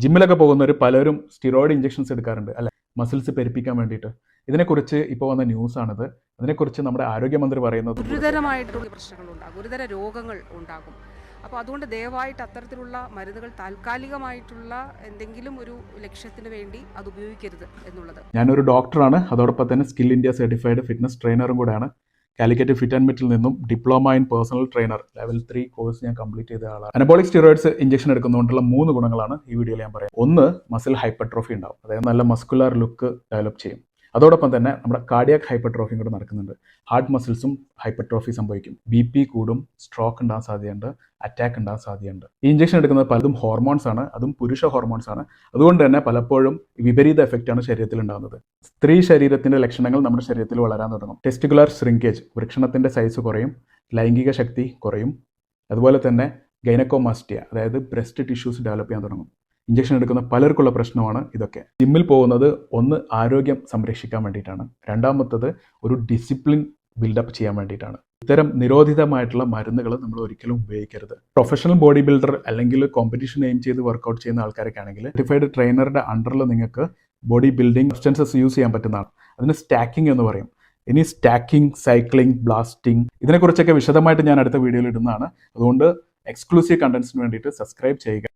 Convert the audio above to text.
ജിമ്മിലൊക്കെ പോകുന്നവർ പലരും സ്റ്റിറോയിഡ് ഇഞ്ചക്ഷൻസ് എടുക്കാറുണ്ട് അല്ലെ, മസിൽസ് പെരുപ്പിക്കാൻ വേണ്ടിയിട്ട്. ഇതിനെക്കുറിച്ച് ഇപ്പോൾ വന്ന ന്യൂസാണിത്. അതിനെക്കുറിച്ച് നമ്മുടെ ആരോഗ്യമന്ത്രി പറയുന്നത് ഗുരുതരമായിട്ടുള്ള പ്രശ്നങ്ങൾ ഉണ്ടാകും, ഗുരുതര രോഗങ്ങൾ ഉണ്ടാകും. അപ്പോൾ അതുകൊണ്ട് ദയവായിട്ട് അത്തരത്തിലുള്ള മരുന്നുകൾ താൽക്കാലികമായിട്ടുള്ള എന്തെങ്കിലും ഒരു ലക്ഷ്യത്തിന് വേണ്ടി അത് ഉപയോഗിക്കരുത് എന്നുള്ളത്. ഞാനൊരു ഡോക്ടറാണ്, അതോടൊപ്പം തന്നെ സ്കിൽ ഇന്ത്യ സർട്ടിഫൈഡ് ഫിറ്റ്നസ് ട്രെയിനറും കൂടെയാണ്. കാലിക്കറ്റ് ഫിറ്റ് ആൻഡ് മെറ്റിൽ നിന്നും diploma in personal trainer level 3 course ഞാൻ കംപ്ലീറ്റ് ചെയ്ത ആളാണ്. അനബോളിക് സ്റ്റിറോയിഡ്സ് ഇഞ്ചക്ഷൻ എടുക്കുന്നതുകൊണ്ടുള്ള 3 ഗുണങ്ങളാണ് ഈ വീഡിയോയിൽ ഞാൻ പറയാം. ഒന്ന്, മസിൽ ഹൈപ്പർട്രോഫി ഉണ്ടാവും, അതായത് നല്ല മസ്കുലർ ലുക്ക് ഡെവലപ്പ് ചെയ്യും. അതോടൊപ്പം തന്നെ നമ്മുടെ കാർഡിയാക് ഹൈപ്പർട്രോഫിയും കൂടെ നടക്കുന്നുണ്ട്. ഹാർട്ട് മസിൽസും ഹൈപ്പർട്രോഫി സംഭവിക്കും. BP കൂടും, സ്ട്രോക്ക് ഉണ്ടാകാൻ സാധ്യതയുണ്ട്, അറ്റാക്ക് ഉണ്ടാകാൻ സാധ്യതയുണ്ട്. ഈ ഇഞ്ചക്ഷൻ എടുക്കുന്നത് പലതും ഹോർമോൺസ് ആണ്, അതും പുരുഷ ഹോർമോൺസ് ആണ്. അതുകൊണ്ട് തന്നെ പലപ്പോഴും വിപരീത എഫക്റ്റ് ആണ് ശരീരത്തിൽ ഉണ്ടാകുന്നത്. സ്ത്രീ ശരീരത്തിന്റെ ലക്ഷണങ്ങൾ നമ്മുടെ ശരീരത്തിൽ വളരാൻ തുടങ്ങും. ടെസ്റ്റിക്കുലർ ശ്രിങ്കേജ്, വൃഷണത്തിന്റെ സൈസ് കുറയും, ലൈംഗിക ശക്തി കുറയും. അതുപോലെ തന്നെ ഗൈനക്കോമാസ്റ്റിയ, അതായത് ബ്രസ്റ്റ് ടിഷ്യൂസ് ഡെവലപ്പ് ചെയ്യാൻ തുടങ്ങും. ഇഞ്ചക്ഷൻ എടുക്കുന്ന പലർക്കുള്ള പ്രശ്നമാണ് ഇതൊക്കെ. ജിമ്മിൽ പോകുന്നത് ഒന്ന് ആരോഗ്യം സംരക്ഷിക്കാൻ വേണ്ടിയിട്ടാണ്, രണ്ടാമത്തത് ഒരു ഡിസിപ്ലിൻ ബിൽഡപ്പ് ചെയ്യാൻ വേണ്ടിയിട്ടാണ്. ഇത്തരം നിരോധിതമായിട്ടുള്ള മരുന്നുകൾ നമ്മൾ ഒരിക്കലും ഉപയോഗിക്കരുത്. പ്രൊഫഷണൽ ബോഡി ബിൽഡർ അല്ലെങ്കിൽ കോമ്പറ്റീഷൻ എയിം ചെയ്ത് വർക്കൗട്ട് ചെയ്യുന്ന ആൾക്കാരൊക്കെ ആണെങ്കിൽ സർട്ടിഫൈഡ് ട്രെയിനറുടെ അണ്ടറിൽ നിങ്ങൾക്ക് ബോഡി ബിൽഡിംഗ് സബ്സ്റ്റൻസസ് യൂസ് ചെയ്യാൻ പറ്റുന്നതാണ്. അതിന് സ്റ്റാക്കിംഗ് എന്ന് പറയും. ഇനി സ്റ്റാക്കിംഗ്, സൈക്ലിംഗ്, ബ്ലാസ്റ്റിംഗ്, ഇതിനെക്കുറിച്ചൊക്കെ വിശദമായിട്ട് ഞാൻ അടുത്ത വീഡിയോയിൽ ഇടുന്നതാണ്. അതുകൊണ്ട് എക്സ്ക്ലൂസീവ് കണ്ടന്റ്സിന് വേണ്ടിയിട്ട് സബ്സ്ക്രൈബ് ചെയ്യുക.